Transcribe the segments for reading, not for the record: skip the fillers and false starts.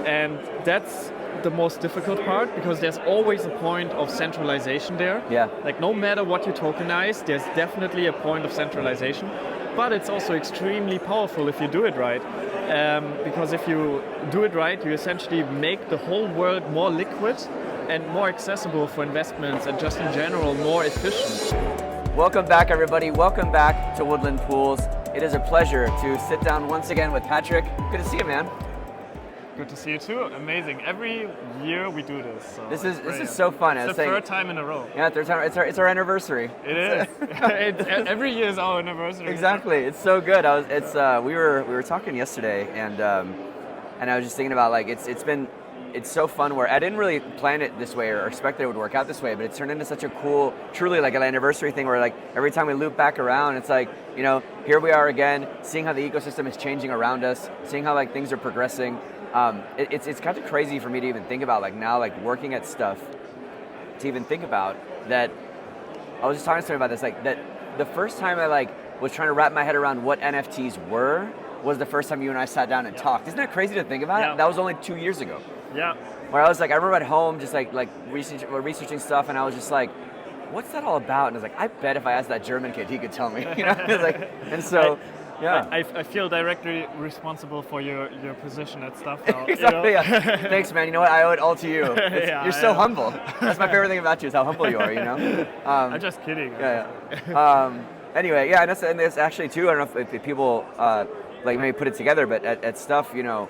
And that's the most difficult part, because there's always a point of centralization there. Yeah. Like no matter what you tokenize, there's definitely a point of centralization. But it's also extremely powerful if you do it right. Because if you do it right, you essentially make the whole world more liquid and more accessible for investments, and just in general more efficient. Welcome back, everybody. Welcome back to Woodland Pools. It is a pleasure to sit down once again with Patrick. Good to see you, man. Good to see you too. Amazing. Every year we do this. So this is so fun. It's the third time in a row. Yeah, third time. It's our anniversary. It is. Every year is our anniversary. Exactly. It's so good. We were talking yesterday, and I was just thinking about, like, it's so fun, where I didn't really plan it this way or expect that it would work out this way, but it's turned into such a cool, truly like an anniversary thing, where like every time we loop back around, it's like, you know, here we are again, seeing how the ecosystem is changing around us, seeing how like things are progressing. It's kind of crazy for me to even think about, like now, like working at stuff, to even think about that. I was just talking to somebody about this, like that the first time I like was trying to wrap my head around what NFTs were was the first time you and I sat down and talked. Isn't that crazy to think about? Yeah. That was only 2 years ago. Yeah. Where I was like, I remember at home just like researching stuff, and I was just like, what's that all about? And I was like, I bet if I asked that German kid, he could tell me. You know, like, and so. Yeah. I feel directly responsible for your position at stuff now. Exactly. You know? Yeah. Thanks, man. You know what? I owe it all to you. You're so humble. That's my favorite thing about you, is how humble you are. You know. I'm just kidding. Yeah. Anyway, yeah, and that's actually too. I don't know if people like maybe put it together, but at stuff, you know,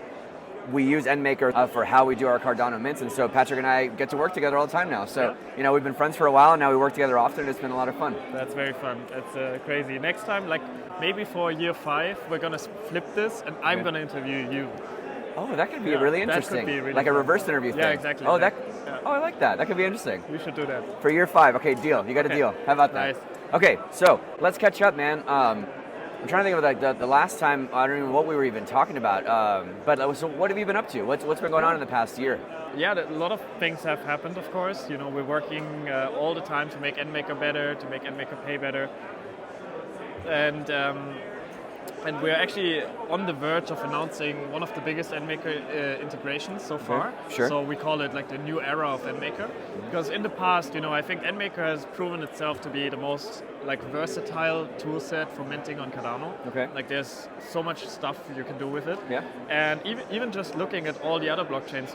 we use NMKR for how we do our Cardano mints, and so Patrick and I get to work together all the time now. So, you know, we've been friends for a while, and now we work together often, and it's been a lot of fun. That's very fun. That's crazy. Next time, like maybe for year 5, we're going to flip this, and I'm going to interview you. Oh, that could be really interesting. That could be really like fun. a reverse interview thing. Yeah, exactly. Oh, I like that. That could be interesting. We should do that. For year 5, okay, deal. You got a deal. How about that? Nice. Okay, so let's catch up, man. I'm trying to think of like the last time, I don't even know what we were even talking about, but so what have you been up to? What's been going on in the past year? Yeah, a lot of things have happened, of course. You know, we're working all the time to make NMKR better, to make NMKR Pay better. And we're actually on the verge of announcing one of the biggest NMKR integrations so far. Sure. So we call it like the new era of NMKR. Because in the past, you know, I think NMKR has proven itself to be the most like versatile tool set for minting on Cardano. Okay. Like there's so much stuff you can do with it. Yeah. And even just looking at all the other blockchains,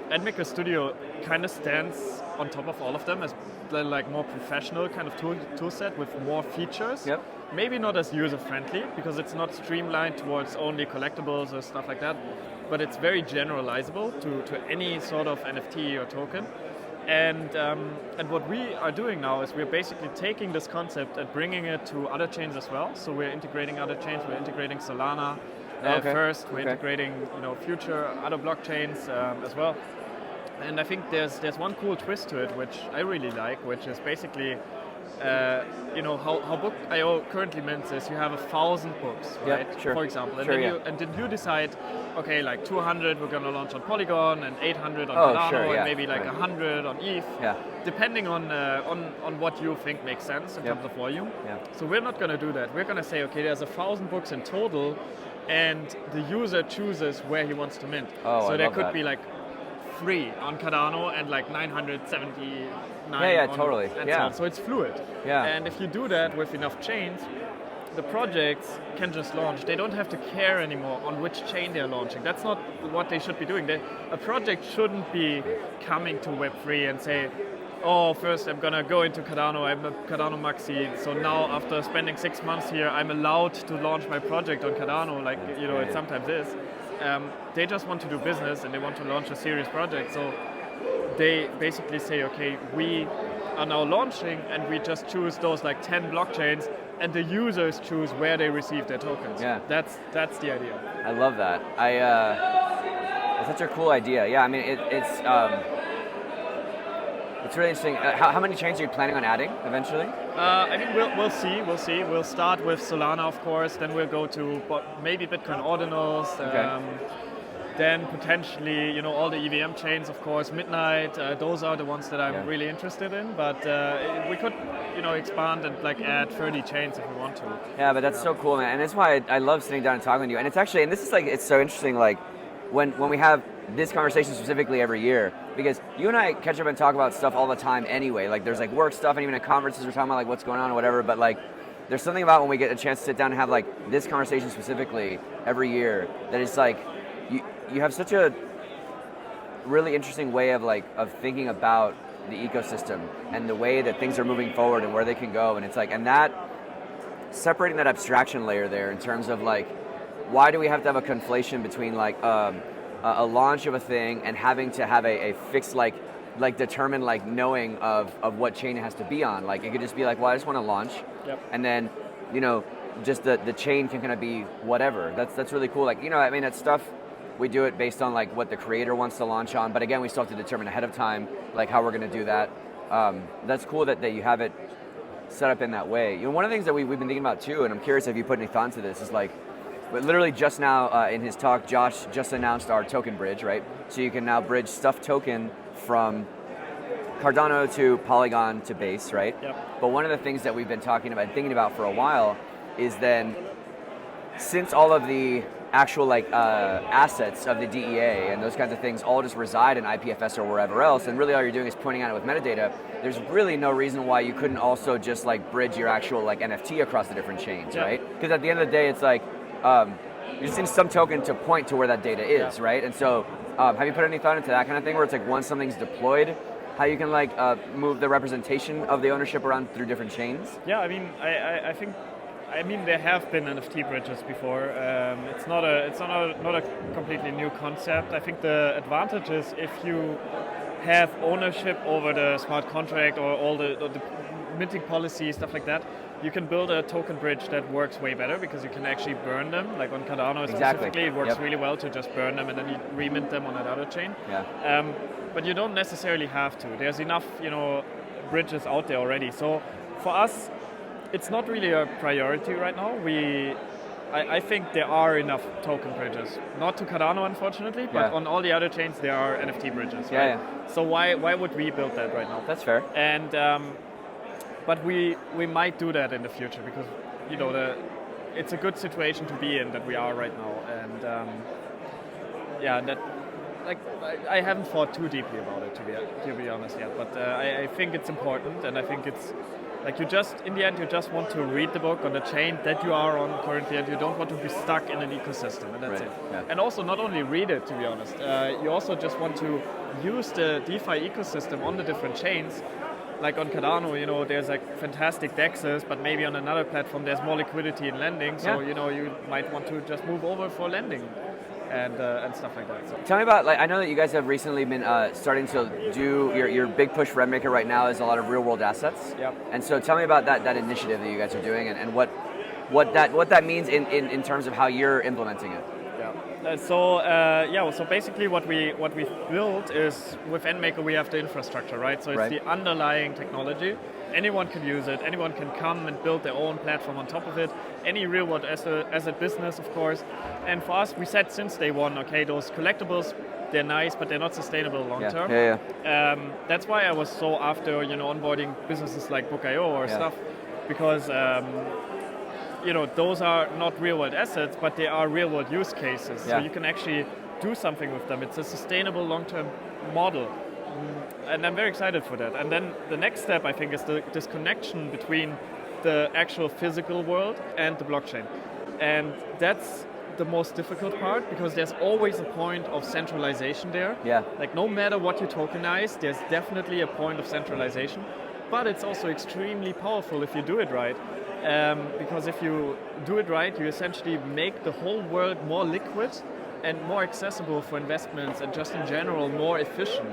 NMKR Studio kind of stands on top of all of them as the like more professional kind of tool set with more features. Yep. Maybe not as user-friendly, because it's not streamlined towards only collectibles or stuff like that, but it's very generalizable to any sort of NFT or token. And what we are doing now is we're basically taking this concept and bringing it to other chains as well. So we're integrating other chains. We're integrating Solana first. We're integrating, you know, future other blockchains as well. And I think there's one cool twist to it, which I really like, which is basically, you know, how Book.io currently mints is you have 1,000 books, right? Yeah, sure. For example. And sure, then you decide, okay, like 200 we're going to launch on Polygon, and 800 on Cardano, and maybe like 100 on ETH, depending on what you think makes sense in terms of volume. Yeah. So we're not going to do that. We're going to say, okay, there's 1,000 books in total, and the user chooses where he wants to mint. So there could be like 3 on Cardano and like 979 totally. and so on. So it's fluid. Yeah. And if you do that with enough chains, the projects can just launch. They don't have to care anymore on which chain they're launching. That's not what they should be doing. A project shouldn't be coming to Web3 and say, oh, first I'm gonna go into Cardano, I'm a Cardano maxi, so now after spending 6 months here, I'm allowed to launch my project on Cardano, like, you know, it sometimes is. They just want to do business, and they want to launch a serious project. So they basically say, okay, we are now launching, and we just choose those like 10 blockchains, and the users choose where they receive their tokens. Yeah. That's the idea. I love that. It's such a cool idea. Yeah, I mean, it's really interesting. How many chains are you planning on adding eventually? I mean, we'll see. We'll start with Solana, of course. Then we'll go to maybe Bitcoin ordinals. Then potentially, you know, all the EVM chains, of course, Midnight. Those are the ones that I'm really interested in. But we could, you know, expand and like add 30 chains if we want to. Yeah, but that's so cool, man. And that's why I love sitting down and talking to you. And it's actually, and this is like, it's so interesting. Like when we have this conversation specifically every year, because you and I catch up and talk about stuff all the time anyway. Like there's like work stuff, and even at conferences we're talking about like what's going on or whatever, but like there's something about when we get a chance to sit down and have like this conversation specifically every year that it's like you have such a really interesting way of thinking about the ecosystem and the way that things are moving forward and where they can go, and it's like, and that separating that abstraction layer there in terms of like, why do we have to have a conflation between like a launch of a thing and having to have a fixed like determined like knowing of what chain it has to be on? Like it could just be like, well, I just want to launch, and then just the chain can kind of be whatever. That's really cool. Like I mean, that stuff we do it based on like what the creator wants to launch on, but again, we still have to determine ahead of time like how we're going to do that. That's cool that you have it set up in that way. One of the things that we've been thinking about too, and I'm curious if you put any thought into this, is like, but literally just now in his talk, Josh just announced our token bridge, right? So you can now bridge stuff token from Cardano to Polygon to Base, right? Yep. But one of the things that we've been thinking about for a while is then, since all of the actual like assets of the DEA and those kinds of things all just reside in IPFS or wherever else, and really all you're doing is pointing at it with metadata, there's really no reason why you couldn't also just like bridge your actual like NFT across the different chains, right? Because at the end of the day, it's like you're just in some token to point to where that data is, right? And so have you put any thought into that kind of thing where it's like once something's deployed, how you can like move the representation of the ownership around through different chains? Yeah, I mean, I mean, there have been NFT bridges before. It's not a completely new concept. I think the advantage is if you have ownership over the smart contract or all the minting policy, stuff like that, you can build a token bridge that works way better because you can actually burn them. Like on Cardano specifically, it works really well to just burn them and then you remint them on another chain. Yeah. But you don't necessarily have to. There's enough, bridges out there already. So for us, it's not really a priority right now. I think there are enough token bridges. Not to Cardano, unfortunately, but on all the other chains there are NFT bridges, right? Yeah. So why would we build that right now? That's fair. And but we might do that in the future because it's a good situation to be in that we are right now, and that like I haven't thought too deeply about it to be honest yet. But I think it's important, and I think it's. Like in the end, you just want to read the book on the chain that you are on currently, and you don't want to be stuck in an ecosystem, and that's it. Yeah. And also not only read it, to be honest, you also just want to use the DeFi ecosystem on the different chains. Like on Cardano, there's like fantastic DEXs, but maybe on another platform there's more liquidity in lending, so you might want to just move over for lending. And stuff like that. So. Tell me about, like, I know that you guys have recently been starting to do, your big push for Renmaker right now is a lot of real world assets. Yep. And so tell me about that initiative that you guys are doing and what that means in terms of how you're implementing it. Yeah. So basically what we built is with NMKR we have the infrastructure, right? So it's the underlying technology. Anyone can use it. Anyone can come and build their own platform on top of it. Any real-world asset business, of course. And for us, we said since day one, okay, those collectibles, they're nice, but they're not sustainable long-term. That's why I was so after, onboarding businesses like Book.io or stuff, because, those are not real-world assets, but they are real-world use cases. So you can actually do something with them. It's a sustainable long-term model. And I'm very excited for that. And then the next step, I think, is this connection between the actual physical world and the blockchain. And that's the most difficult part because there's always a point of centralization there. Yeah. Like no matter what you tokenize, there's definitely a point of centralization. But it's also extremely powerful if you do it right. Because if you do it right, you essentially make the whole world more liquid and more accessible for investments and just in general more efficient.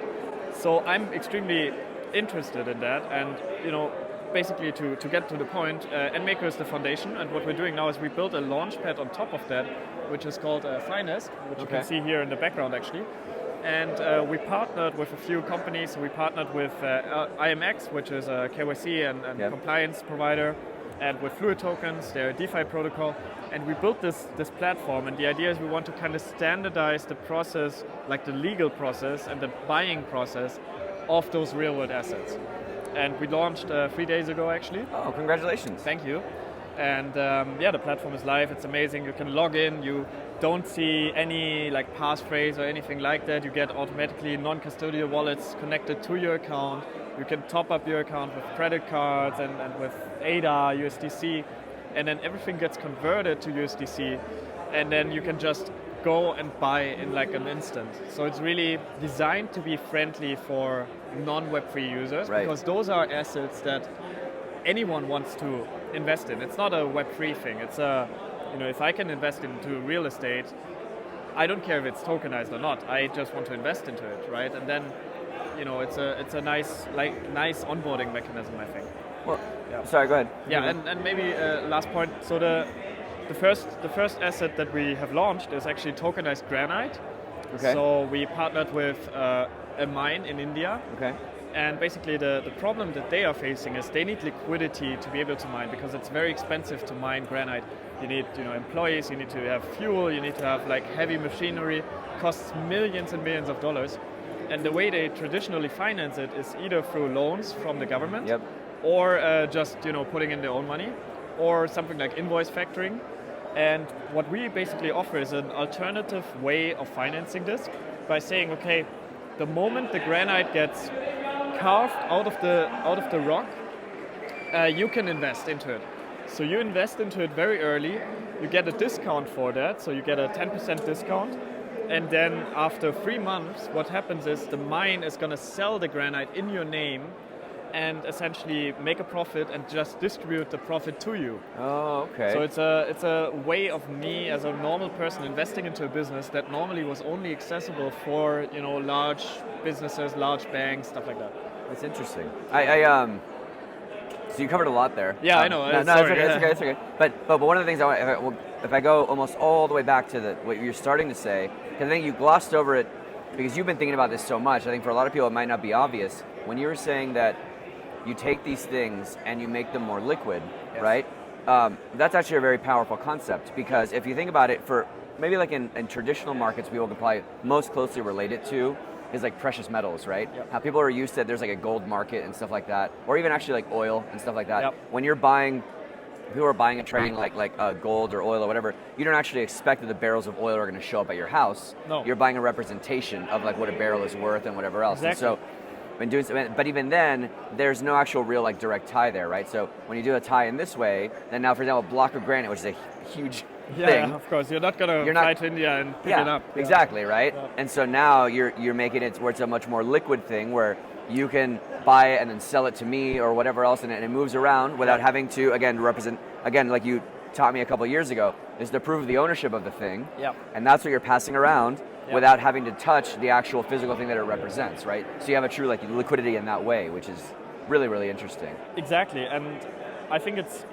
So I'm extremely interested in that, and basically to get to the point, NMKR is the foundation, and what we're doing now is we built a launchpad on top of that, which is called Finest, which you can see here in the background actually. And we partnered with a few companies. We partnered with IMX, which is a KYC and compliance provider, and with Fluid Tokens, they're a DeFi protocol. And we built this platform, and the idea is we want to kind of standardize the process, like the legal process and the buying process of those real-world assets. And we launched 3 days ago, actually. Oh, congratulations. Thank you. And yeah, the platform is live. It's amazing. You can log in. You don't see any like passphrase or anything like that. You get automatically non-custodial wallets connected to your account. You can top up your account with credit cards and with ADA, USDC, and then everything gets converted to USDC, and then you can just go and buy in like an instant. So it's really designed to be friendly for non-Web3 users, because those are assets that anyone wants to invest in. It's not a Web3 thing. It's a, if I can invest into real estate, I don't care if it's tokenized or not. I just want to invest into it, right? And then, it's a nice onboarding mechanism, I think. Well, sorry, go ahead. Yeah, and maybe last point. So the first asset that we have launched is actually Tokenized Granite. Okay. So we partnered with a mine in India. Okay. And basically the problem that they are facing is they need liquidity to be able to mine, because it's very expensive to mine granite. You need employees, you need to have fuel, you need to have like heavy machinery, costs millions and millions of dollars. And the way they traditionally finance it is either through loans from the government, or just putting in their own money, or something like invoice factoring. And what we basically offer is an alternative way of financing this by saying, okay, the moment the granite gets carved out of the rock, you can invest into it. So you invest into it very early, you get a discount for that, so you get a 10% discount, and then after 3 months, what happens is the mine is going to sell the granite in your name and essentially make a profit and just distribute the profit to you. Oh, okay. So it's a way of me as a normal person investing into a business that normally was only accessible for large businesses, large banks, stuff like that. That's interesting. So you covered a lot there. Yeah, I know. It's okay. But one of the things if I go almost all the way back to what you're starting to say, because I think you glossed over it because you've been thinking about this so much. I think for a lot of people it might not be obvious. When you were saying that you take these things and you make them more liquid, right? That's actually a very powerful concept, because if you think about it, for maybe like in traditional markets, people could probably most closely relate it to is like precious metals, right? How people are used to, there's like a gold market and stuff like that, or even actually like oil and stuff like that. When you're buying, people are buying and trading like gold or oil or whatever, you don't actually expect that the barrels of oil are going to show up at your house. No. You're buying a representation of like what a barrel is worth and whatever else. Exactly. And so, but even then, there's no actual real like direct tie there, right? So when you do a tie in this way, then now, for example, a block of granite, which is a huge thing. Yeah, of course. You're not going to fly to India and pick it up. Exactly, right? Yeah. And so now you're making it where it's a much more liquid thing, where you can buy it and then sell it to me or whatever else, and it moves around without having to, again, like you taught me a couple of years ago, is to prove the ownership of the thing. And that's what you're passing around without having to touch the actual physical thing that it represents, right? So you have a true like liquidity in that way, which is really, really interesting. Exactly, and I think it's,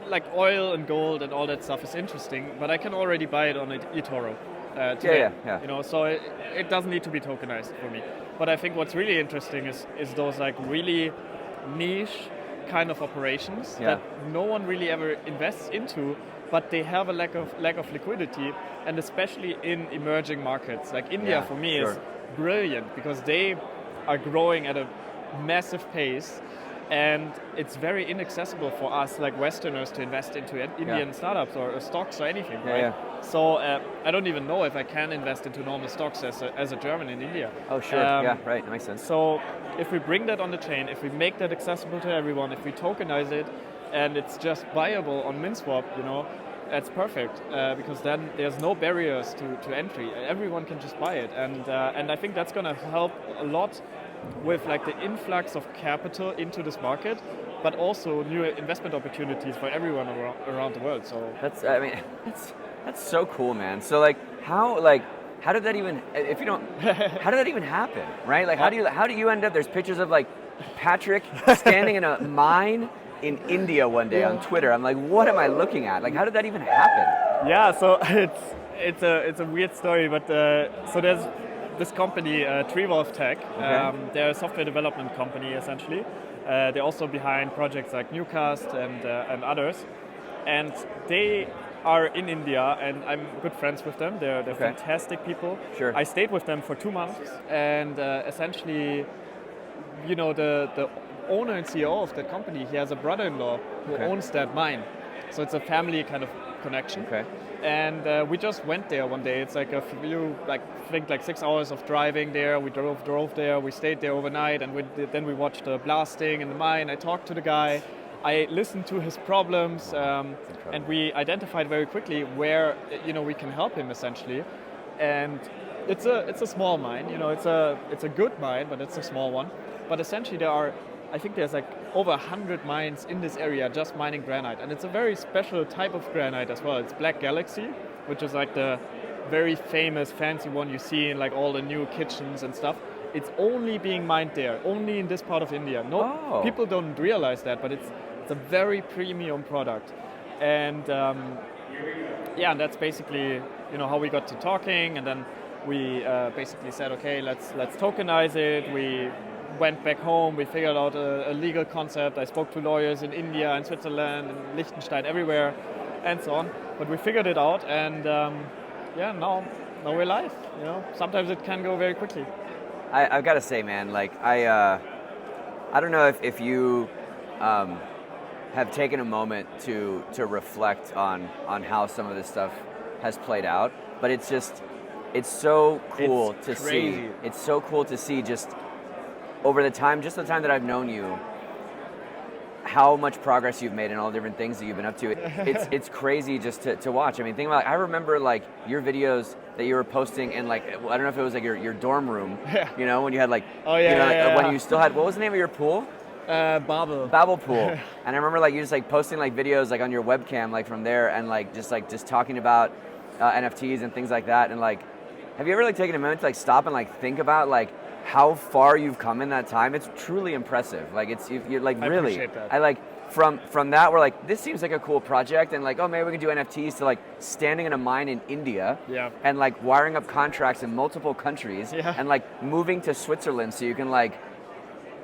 like oil and gold and all that stuff is interesting, but I can already buy it on eToro today. So it doesn't need to be tokenized for me. But I think what's really interesting is those like really niche kind of operations that no one really ever invests into, but they have a lack of liquidity, and especially in emerging markets. Like India for me is brilliant, because they are growing at a massive pace, and it's very inaccessible for us like Westerners to invest into Indian startups or stocks or anything, right? So I don't even know if I can invest into normal stocks as a German in India. Oh, sure. That makes sense. So if we bring that on the chain, if we make that accessible to everyone, if we tokenize it, and it's just buyable on MinSwap, that's perfect, because then there's no barriers to entry. Everyone can just buy it, and I think that's going to help a lot with like the influx of capital into this market, but also new investment opportunities for everyone around the world. So that's so cool, man. So how did that even, how did that even happen, right? Like how do you end up, there's pictures of like Patrick standing in a mine in India one day on Twitter. I'm like, what am I looking at? Like, how did that even happen? Yeah, so it's a weird story, but so there's this company, Treewolf Tech. They're a software development company essentially. They're also behind projects like Newcast and others, and they are in India, and I'm good friends with them. They're fantastic people. Sure. I stayed with them for 2 months, and essentially, the owner and CEO of that company, he has a brother-in-law who owns that mine. So it's a family kind of connection. Okay. And we just went there one day. It's like a few, I think 6 hours of driving there. We drove there. We stayed there overnight, and then we watched the blasting in the mine. I talked to the guy. I listened to his problems, and we identified very quickly where we can help him essentially. And it's a small mine. It's a good mine, but it's a small one. But essentially there's like over 100 mines in this area just mining granite, and it's a very special type of granite as well. It's Black Galaxy, which is like the very famous fancy one you see in like all the new kitchens and stuff. It's only being mined there, only in this part of India. People don't realize that, but it's a very premium product. And and that's basically how we got to talking, and then we basically said, okay, let's tokenize it. We went back home, we figured out a legal concept. I spoke to lawyers in India and Switzerland and Liechtenstein, everywhere, and so on. But we figured it out, and now we're live. Sometimes it can go very quickly. I've got to say, man, like I don't know if you have taken a moment to reflect on how some of this stuff has played out, but it's so cool to see. It's so cool to see just over the time that I've known you, how much progress you've made in all the different things that you've been up to. It's crazy just to watch. I mean, think about it. I remember like your videos that you were posting in like, I don't know if it was like your dorm room, when you had like, when you still had, what was the name of your pool? Babel Pool. And I remember like you just like posting like videos like on your webcam like from there, and like just talking about NFTs and things like that. And like, have you ever like taken a moment to like stop and like think about like how far you've come in that time? It's truly impressive. Like you're like really. I appreciate that. I like from that we're like, this seems like a cool project, and like, oh, maybe we can do NFTs, to like standing in a mine in India and like wiring up contracts in multiple countries and like moving to Switzerland so you can like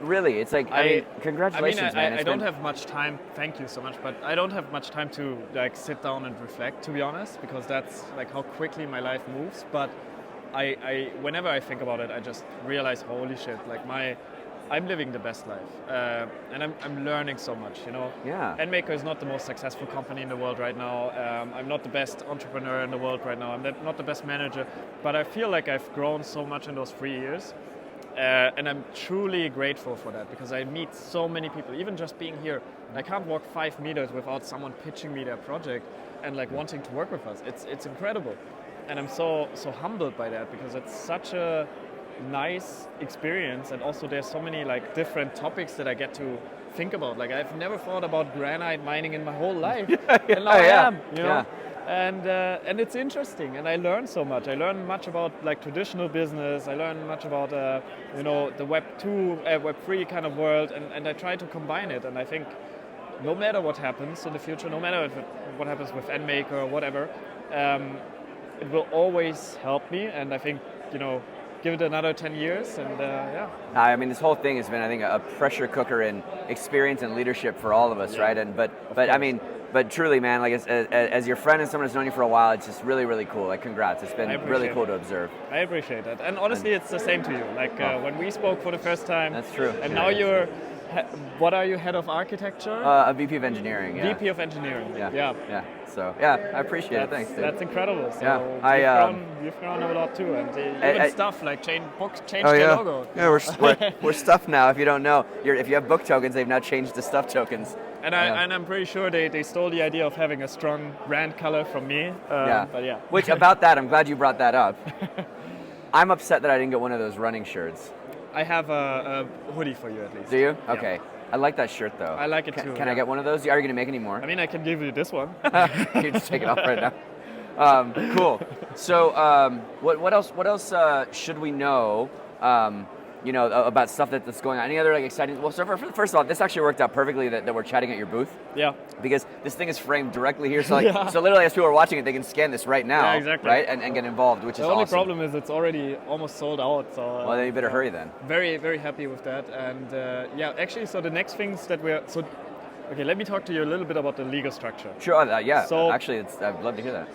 really, it's like, I mean, congratulations, man. I don't have much time, thank you so much, but I don't have much time to like sit down and reflect, to be honest, because that's like how quickly my life moves. But I whenever I think about it, I just realize, holy shit, like I'm living the best life, and I'm learning so much, Yeah. NMKR is not the most successful company in the world right now. I'm not the best entrepreneur in the world right now. I'm not the best manager, but I feel like I've grown so much in those 3 years. And I'm truly grateful for that, because I meet so many people, even just being here. I can't walk 5 meters without someone pitching me their project and like wanting to work with us. It's incredible. And I'm so humbled by that, because it's such a nice experience, and also there's so many like different topics that I get to think about. Like, I've never thought about granite mining in my whole life, and now I am, And it's interesting, and I learned so much. I learned much about like traditional business. I learned much about the Web 2, Web 3 kind of world, and I try to combine it. And I think no matter what happens in the future, no matter what happens with NMKR or whatever, it will always help me. And I think give it another 10 years, and I mean, this whole thing has been, I think, a pressure cooker in experience and leadership for all of us, right? And but I mean. But truly, man, like as your friend and someone who's known you for a while, it's just really, really cool. Like, congrats. It's been really cool to observe. I appreciate that. And honestly, it's the same to you. Like when we spoke for the first time. That's true. And now you're, what are you, head of architecture? A VP of engineering, yeah. VP of engineering, yeah. So, I appreciate it. Thanks, dude. That's incredible. So you've grown a lot too. And even stuff like changed the logo. Yeah, we're stuff now, if you don't know. If you have book tokens, they've now changed to stuff tokens. And I'm pretty sure they stole the idea of having a strong brand color from me. But yeah. Which, about that, I'm glad you brought that up. I'm upset that I didn't get one of those running shirts. I have a hoodie for you, at least. Do you? Yeah. Okay. I like that shirt, though. I like it too. Can I get one of those? Are you going to make any more? I mean, I can give you this one. You just take it off right now. Cool. So, what else should we know? About stuff that's going on. Any other like exciting? Well, so first of all, this actually worked out perfectly that we're chatting at your booth. Yeah. Because this thing is framed directly here, so so literally as people are watching it, they can scan this right now. Yeah, exactly. Right, and get involved, which is awesome. The only problem is it's already almost sold out. So. Well, then you better hurry then. Very, very happy with that, and actually, so the next things that okay, let me talk to you a little bit about the legal structure. Sure. So actually, I'd love to hear that.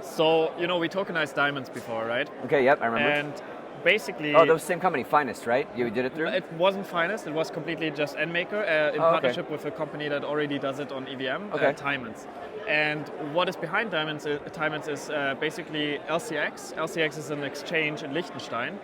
So we tokenized diamonds before, right? Okay. Yep, I remember. And basically... Oh, that was the same company, Finest, right? You did it through? It wasn't Finest, it was completely just NMKR in partnership with a company that already does it on EVM, Diamonds. And what is behind Diamonds is basically LCX. LCX is an exchange in Liechtenstein.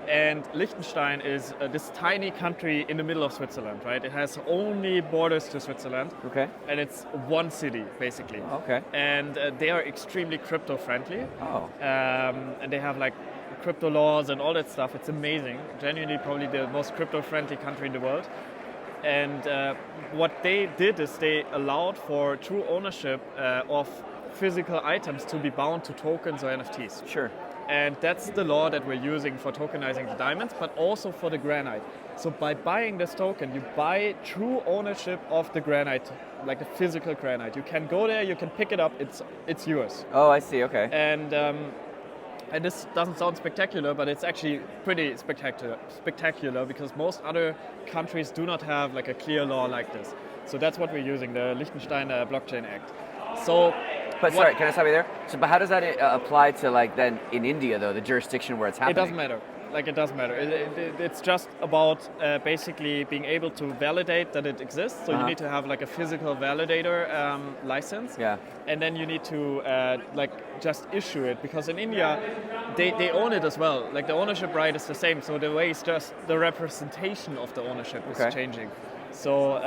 And Liechtenstein is this tiny country in the middle of Switzerland, right? It has only borders to Switzerland. Okay. And it's one city, basically. Okay. And they are extremely crypto-friendly. Oh. And they have like crypto laws and all that stuff. It's amazing. Genuinely probably the most crypto-friendly country in the world. And what they did is they allowed for true ownership of physical items to be bound to tokens or NFTs. Sure. And that's the law that we're using for tokenizing the diamonds, but also for the granite. So by buying this token, you buy true ownership of the granite, like the physical granite. You can go there, you can pick it up, it's yours. Oh, I see, okay. And this doesn't sound spectacular, but it's actually pretty spectacular because most other countries do not have like a clear law like this. So that's what we're using, the Liechtenstein Blockchain Act. So. But sorry, can I stop you there? So, but how does that apply to like then in India though, the jurisdiction where it's happening? It doesn't matter. Like it doesn't matter. It's just about basically being able to validate that it exists. So you need to have like a physical validator license. Yeah. And then you need to like just issue it because in India they own it as well. Like the ownership right is the same. So the way is just the representation of the ownership is changing. So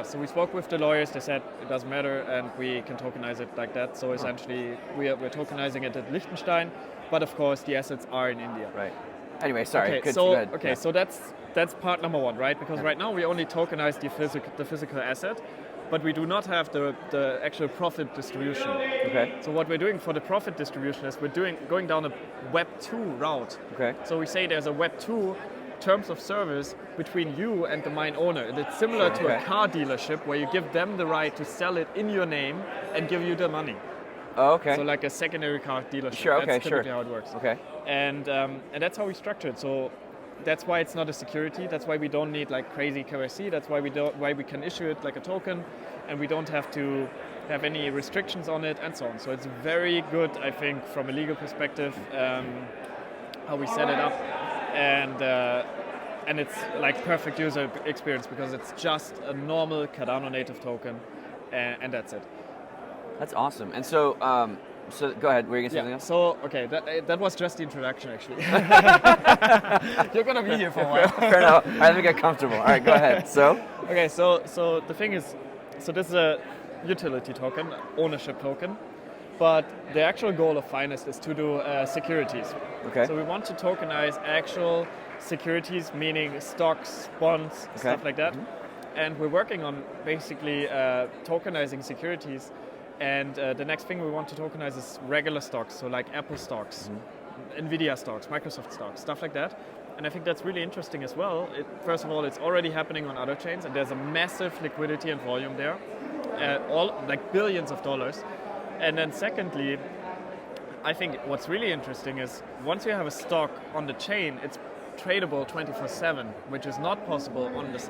so we spoke with the lawyers. They said it doesn't matter, and we can tokenize it like that. So essentially, we're tokenizing it at Liechtenstein, but of course the assets are in India. Right. Anyway, sorry. Okay, so that's part number one, right? Because right now we only tokenize the physical asset, but we do not have the actual profit distribution. Okay. So what we're doing for the profit distribution is we're going down a Web 2 route. Okay. So we say there's a Web 2 terms of service between you and the mine owner. And it's similar to a car dealership where you give them the right to sell it in your name and give you the money. Oh, okay. So like a secondary car dealership. Sure, okay, that's typically how it works. Okay. And that's how we structure it. So that's why it's not a security. That's why we don't need like crazy KYC. That's why we can issue it like a token, and we don't have to have any restrictions on it and so on. So it's very good, I think, from a legal perspective, how we set it up. And it's like perfect user experience because it's just a normal Cardano native token, and that's it. That's awesome. And so, so go ahead. Were you gonna say something else? So okay, that was just the introduction actually. You're gonna be here for a while. Fair enough. All right, let me get comfortable. All right, go ahead. So. Okay, so the thing is, so this is a utility token, ownership token. But the actual goal of Finest is to do securities. Okay. So we want to tokenize actual securities, meaning stocks, bonds, stuff like that. And we're working on basically tokenizing securities. And the next thing we want to tokenize is regular stocks, so like Apple stocks, Nvidia stocks, Microsoft stocks, stuff like that. And I think that's really interesting as well. First of all, it's already happening on other chains, and there's a massive liquidity and volume there, all like billions of dollars. And then secondly, I think what's really interesting is once you have a stock on the chain, it's tradable 24/7, which is not possible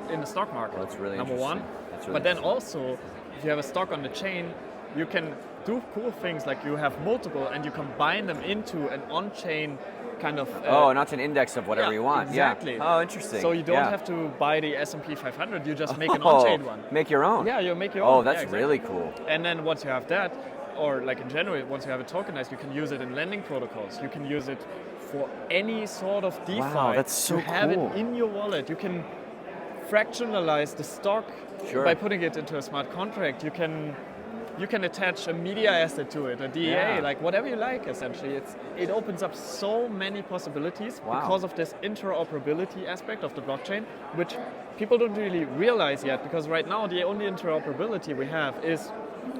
in the stock market. Well, that's really number one. But then also, if you have a stock on the chain, you can do cool things like you have multiple and you combine them into an on-chain kind of... not an index of whatever you want. Exactly. Yeah. Oh, interesting. So you don't have to buy the S&P 500, you just make an on-chain one. Make your own. Yeah, you make your own. Oh, that's really cool. And then once you have that, or like in general, once you have it tokenized, you can use it in lending protocols. You can use it for any sort of DeFi. Wow, that's so cool. You have cool. it in your wallet. You can fractionalize the stock by putting it into a smart contract. You can attach a media asset to it, a DEA, like whatever you like. Essentially, it opens up so many possibilities because of this interoperability aspect of the blockchain, which people don't really realize yet. Because right now, the only interoperability we have is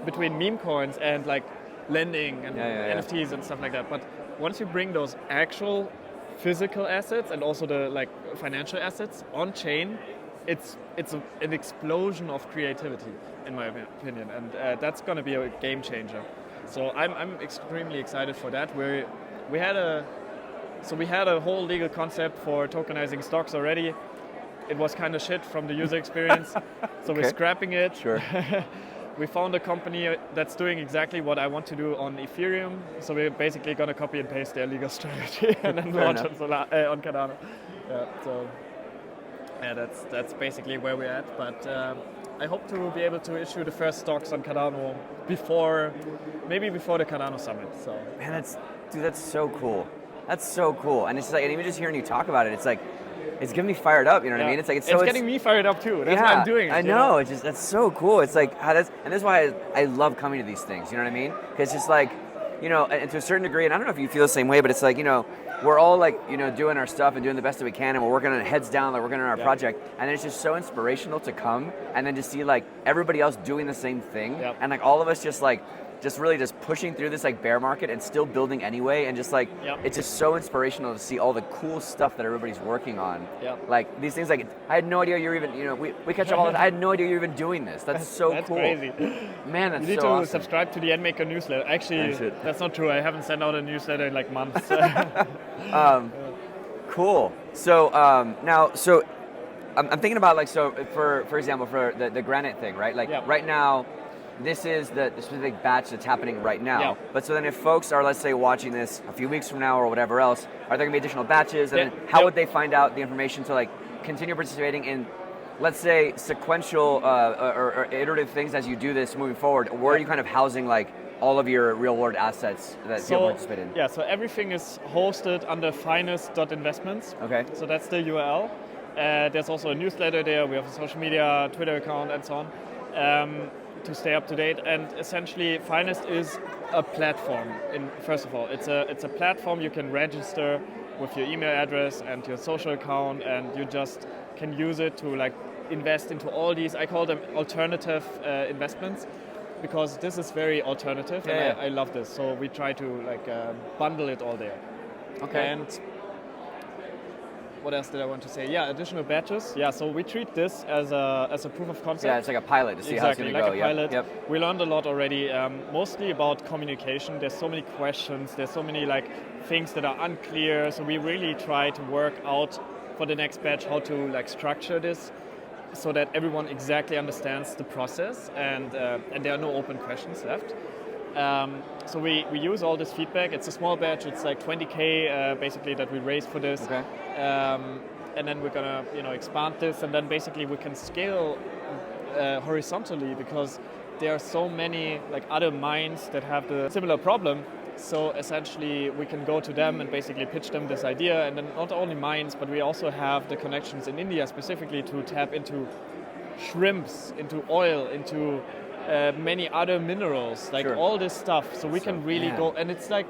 between meme coins and like lending and NFTs and stuff like that. But once you bring those actual physical assets and also the like financial assets on chain, it's an explosion of creativity, in my opinion, and that's going to be a game changer. So I'm extremely excited for that. We had a whole legal concept for tokenizing stocks already. It was kind of shit from the user experience, so we're scrapping it. Sure. we found a company that's doing exactly what I want to do on Ethereum. So we're basically going to copy and paste their legal strategy and then launch on Cardano. Yeah, so yeah, that's basically where we're at. But I hope to be able to issue the first stocks on Cardano maybe before the Cardano summit. So man, that's so cool. That's so cool. And it's just like, and even just hearing you talk about it, it's like, it's getting me fired up. You know what I mean? It's like it's getting me fired up too. That's why I'm doing it. I know. It's just that's so cool. It's like and that's why I love coming to these things. You know what I mean? Because it's just like, you know, and to a certain degree, and I don't know if you feel the same way, but it's like, you know, we're all like, you know, doing our stuff and doing the best that we can, and we're working on heads down, like we're working on our project, and it's just so inspirational to come and then to see like everybody else doing the same thing, and like all of us just really just pushing through this like bear market and still building anyway, and just like it's just so inspirational to see all the cool stuff that everybody's working on. Like these things, like I had no idea you're even, you know, we catch up all the time. I had no idea you're even doing this. That's so cool. That's crazy. Man, that's so awesome. You need to subscribe to the NMKR newsletter. Actually, that's not true. I haven't sent out a newsletter in like months. Cool. So now, so I'm thinking about like, so for example, for the granite thing, right? Like right now, this is the specific batch that's happening right now. But so then if folks are, let's say, watching this a few weeks from now or whatever else, are there going to be additional batches? And then how would they find out the information to like continue participating in, let's say, sequential or iterative things as you do this moving forward? Where are you kind of housing like all of your real world assets that people participate in? Yeah, so everything is hosted under finest.investments. Okay. So that's the URL. There's also a newsletter there. We have a social media, Twitter account, and so on. To stay up to date, and essentially Finest is a platform. First of all, it's a platform you can register with your email address and your social account, and you just can use it to like invest into all these, I call them alternative investments, because this is very alternative, and I love this. So we try to like bundle it all there. Okay. And what else did I want to say? Yeah, additional batches. Yeah, so we treat this as a proof of concept. Yeah, it's like a pilot to see how it's going to go. Exactly, like a pilot. We learned a lot already, mostly about communication. There's so many questions. There's so many like things that are unclear. So we really try to work out for the next batch how to like structure this so that everyone exactly understands the process, and there are no open questions left. So we use all this feedback. It's a small batch. It's like 20K basically that we raised for this. Okay. And then we're gonna expand this, and then basically we can scale horizontally, because there are so many like other mines that have the similar problem. So essentially we can go to them and basically pitch them this idea, and then not only mines, but we also have the connections in India specifically to tap into shrimps, into oil, into many other minerals, like all this stuff. So we can really go, and it's like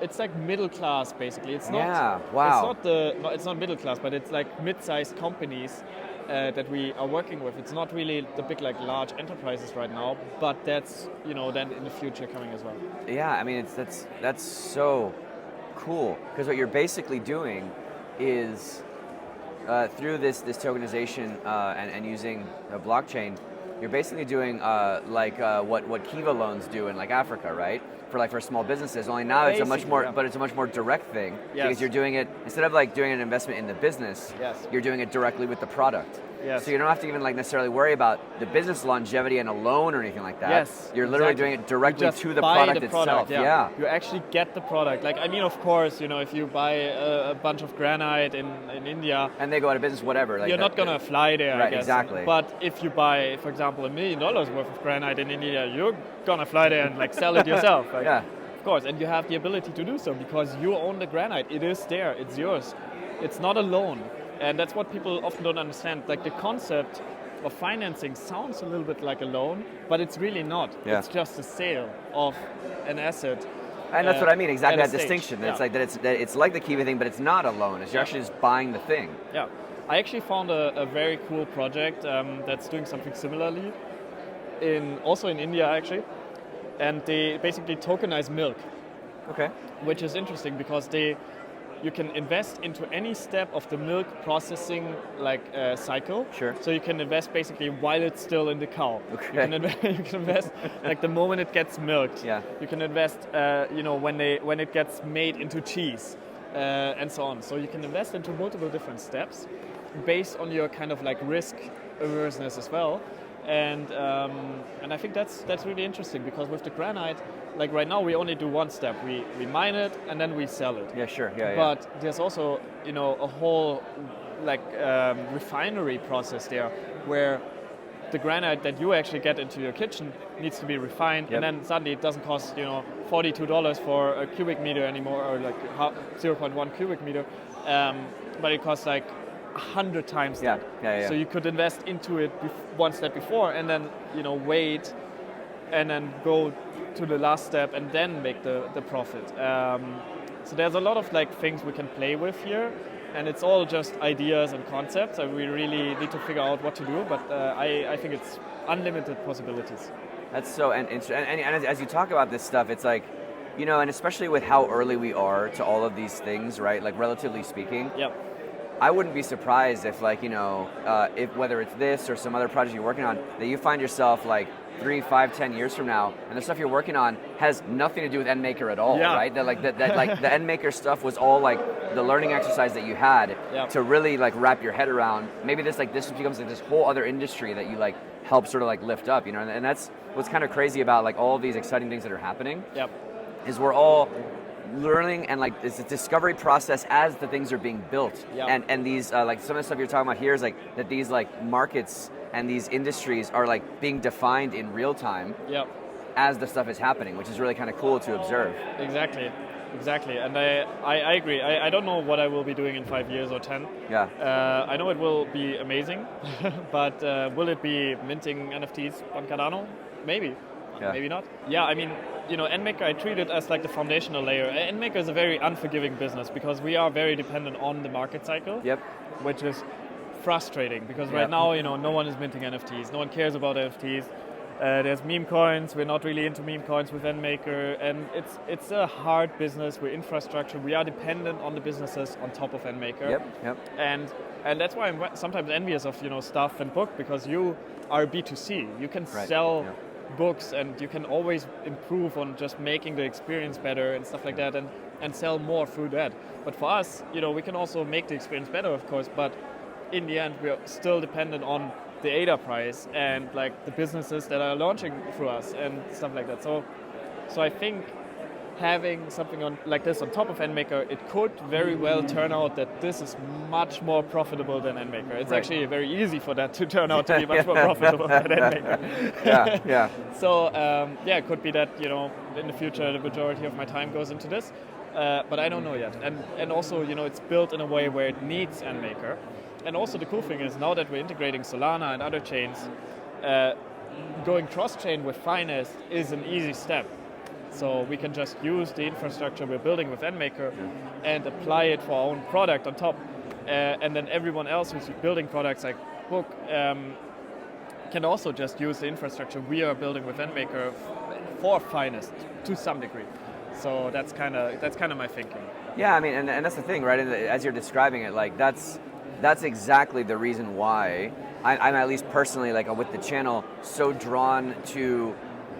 it's like middle class basically. It's not it's not middle class, but it's like mid-sized companies that we are working with. It's not really the big like large enterprises right now, but that's then in the future coming as well. Yeah, I mean that's so cool, because what you're basically doing is through this tokenization and using a blockchain, you're basically doing what Kiva loans do in like Africa, right? For small businesses. Only now it's a much more direct thing, because you're doing it instead of like doing an investment in the business. You're doing it directly with the product. So you don't have to even like necessarily worry about the business longevity and a loan or anything like that. You're literally doing it directly to the product itself. You actually get the product. Like, I mean, of course, if you buy a bunch of granite in India and they go out of business, whatever. Like you're not gonna fly there, right, I guess. Exactly. But if you buy, for example, $1 million worth of granite in India, you're gonna fly there and like sell it yourself. Right? Of course, and you have the ability to do so because you own the granite. It is there. It's yours. It's not a loan. And that's what people often don't understand. Like, the concept of financing sounds a little bit like a loan, but it's really not. It's just a sale of an asset. And that's what I mean, exactly that distinction. It's like that it's like the Kiva thing, but it's not a loan. It's you're actually just buying the thing. Yeah. I actually found a very cool project that's doing something similarly, also in India actually. And they basically tokenize milk. Okay. Which is interesting because you can invest into any step of the milk processing cycle. Sure. So you can invest basically while it's still in the cow. Okay. You can invest like the moment it gets milked. Yeah. You can invest when it gets made into cheese and so on. So you can invest into multiple different steps based on your kind of like risk averseness as well. And I think that's really interesting, because with the granite, like right now we only do one step. We mine it and then we sell it. Yeah, sure. Yeah, But there's also a whole refinery process there, where the granite that you actually get into your kitchen needs to be refined, and then suddenly it doesn't cost $42 for a cubic meter anymore, or like 0.1 cubic meter, but it costs like 100 times that. Yeah. So you could invest into it one step before, and then wait, and then go to the last step, and then make the profit. So there's a lot of things we can play with here, and it's all just ideas and concepts, and we really need to figure out what to do. But I think it's unlimited possibilities. That's so interesting. And as you talk about this stuff, it's like, and especially with how early we are to all of these things, right? Like relatively speaking. Yep. I wouldn't be surprised if if whether it's this or some other project you're working on, that you find yourself 3, 5, 10 years from now, and the stuff you're working on has nothing to do with NMKR at all, right? That the NMKR stuff was all the learning exercise that you had to really wrap your head around. Maybe this becomes this whole other industry that you help sort of lift up, and that's what's kind of crazy about all of these exciting things that are happening. Yep. Is we're all learning, and it's a discovery process as the things are being built. Yep. And these some of the stuff you're talking about here is that these markets and these industries are being defined in real time. Yep. As the stuff is happening, which is really kind of cool to observe. Exactly, and I agree. I don't know what I will be doing in 5 years or 10. Yeah. I know it will be amazing, but will it be minting NFTs on Cardano? Maybe. Maybe not. Yeah, I mean, NMKR, I treat it as the foundational layer. NMKR is a very unforgiving business, because we are very dependent on the market cycle. Yep. Which is frustrating, because right now, no one is minting NFTs. No one cares about NFTs. There's meme coins. We're not really into meme coins with NMKR, and it's a hard business. We're infrastructure. We are dependent on the businesses on top of NMKR. Yep. And that's why I'm sometimes envious of stuff and book, because you are B2C. You can sell books, and you can always improve on just making the experience better and stuff like that, and sell more through that. But for us, we can also make the experience better, of course, but in the end, we are still dependent on the ADA price and the businesses that are launching through us and stuff like that. So I think having something like this on top of NMKR, it could very well turn out that this is much more profitable than NMKR. It's actually very easy for that to turn out to be much more profitable than NMKR. Yeah. So it could be that in the future the majority of my time goes into this, but I don't know yet. And also it's built in a way where it needs NMKR. And also the cool thing is, now that we're integrating Solana and other chains, going cross-chain with Finest is an easy step. So we can just use the infrastructure we're building with NMKR and apply it for our own product on top. And then everyone else who's building products like Book can also just use the infrastructure we are building with NMKR for Finest to some degree. So that's kind of my thinking. Yeah, I mean, and that's the thing, right? As you're describing it, that's exactly the reason why I'm at least personally, with the channel, so drawn to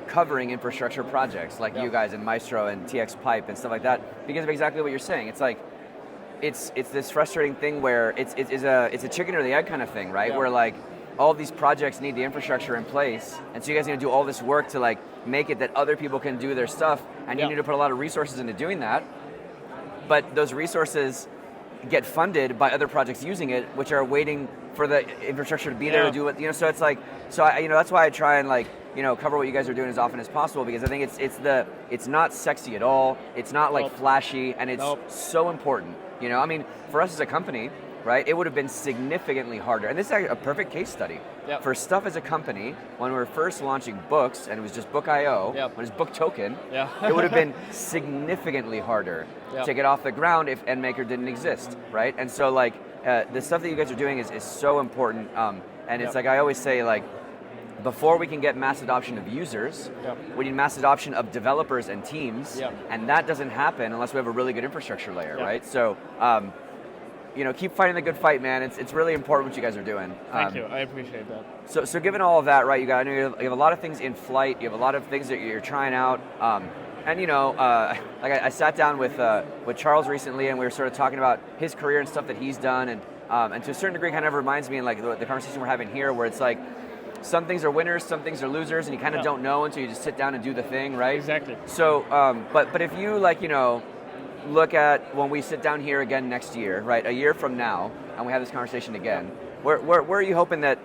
covering infrastructure projects like you guys and Maestro and TX Pipe and stuff like that, because of exactly what you're saying. It's it's this frustrating thing where it's a chicken or the egg kind of thing, right? Where all of these projects need the infrastructure in place, and so you guys need to do all this work to make it that other people can do their stuff, and you need to put a lot of resources into doing that. But those resources get funded by other projects using it, which are waiting for the infrastructure to be there to do it. So it's that's why I try and cover what you guys are doing as often as possible, because I think it's not sexy at all. It's not flashy, and it's so important. I mean, for us as a company, right, it would have been significantly harder. And this is a perfect case study. Yep. For stuff as a company, when we were first launching books, and it was just Book.io, when it was Book Token, it would have been significantly harder to get off the ground if NMKR didn't exist, right? And so the stuff that you guys are doing is so important. And it's I always say, before we can get mass adoption of users, we need mass adoption of developers and teams, and that doesn't happen unless we have a really good infrastructure layer, right? So, keep fighting the good fight, man. It's really important what you guys are doing. Thank you, I appreciate that. So given all of that, right, I know you have a lot of things in flight, you have a lot of things that you're trying out, and I sat down with Charles recently, and we were sort of talking about his career and stuff that he's done, and to a certain degree kind of reminds me in the conversation we're having here, where it's some things are winners, some things are losers, and you kind of don't know until you just sit down and do the thing, right? Exactly. So, but if you look at when we sit down here again next year, right, a year from now, and we have this conversation again, where are you hoping that,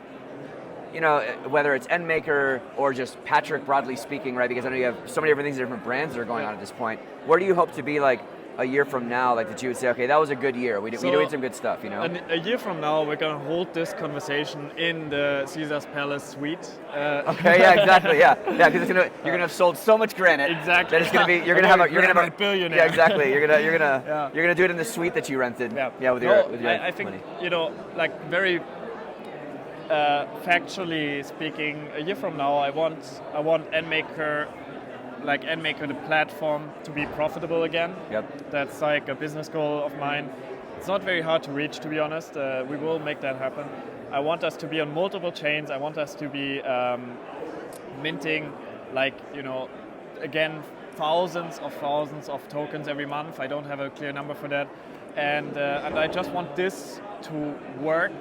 whether it's NMKR or just Patrick broadly speaking, right? Because I know you have so many different things, different brands that are going on at this point. Where do you hope to be like a year from now, like that you would say, okay, that was a good year. We doing some good stuff, A year from now, we're going to hold this conversation in the Caesar's Palace suite. Okay, yeah, exactly, yeah, because you're gonna have sold so much granite. Exactly. That it's gonna be you're gonna have a billionaire. Yeah, exactly. You're gonna do it in the suite that you rented. Yeah, with your I think money. like very factually speaking, a year from now, I want NMKR, the platform, to be profitable again. Yep. That's like a business goal of mine. It's not very hard to reach, to be honest. We will make that happen. I want us to be on multiple chains. I want us to be minting, again, thousands of tokens every month. I don't have a clear number for that. And I just want this to work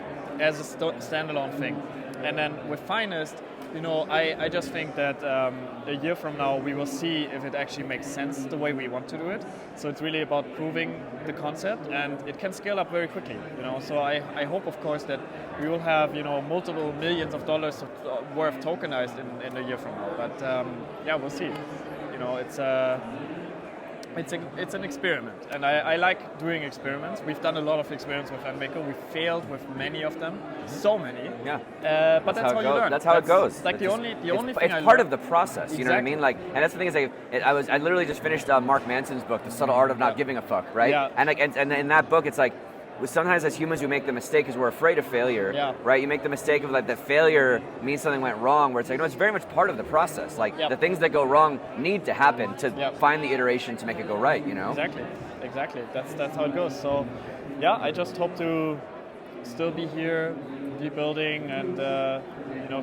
as a standalone thing. And then with Finest, I just think that a year from now we will see if it actually makes sense the way we want to do it. So it's really about proving the concept, and it can scale up very quickly. So I hope, of course, that we will have multiple millions of dollars worth tokenized in a year from now. But we'll see. It's an experiment, and I like doing experiments. We've done a lot of experiments with NMKR. We failed with many of them, so many. Yeah. But that's how you learn. That's how it goes. Like the only thing it's part of the process. You know what I mean? Like, and that's the thing is, I literally just finished Mark Manson's book, The Subtle Art of Not Giving a Fuck, right? Yeah. And in that book, it's like, sometimes as humans we make the mistake because we're afraid of failure, right? You make the mistake of like that failure means something went wrong, where it's like, no, it's very much part of the process. Like the things that go wrong need to happen to find the iteration to make it go right, Exactly. That's how it goes. So I just hope to still be here, be building, and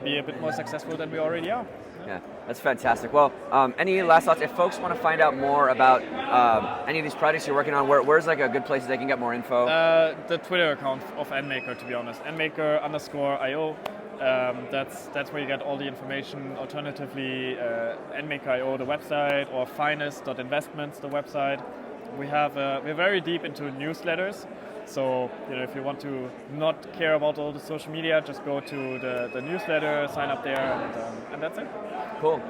be a bit more successful than we already are. Yeah, that's fantastic. Well, any last thoughts? If folks want to find out more about any of these projects you're working on, where's like a good place they can get more info? The Twitter account of NMKR, to be honest, NMKR_IO. That's where you get all the information. Alternatively, NMKR.io, the website, or finest.investments, the website. We're very deep into newsletters. So, if you want to not care about all the social media, just go to the newsletter, sign up there, and that's it. Cool.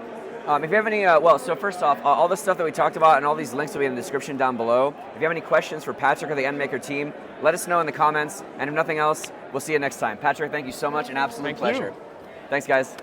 If you have any, so first off, all the stuff that we talked about and all these links will be in the description down below. If you have any questions for Patrick or the NMKR team, let us know in the comments. And if nothing else, we'll see you next time. Patrick, thank you so much. An absolute pleasure. Thanks, guys.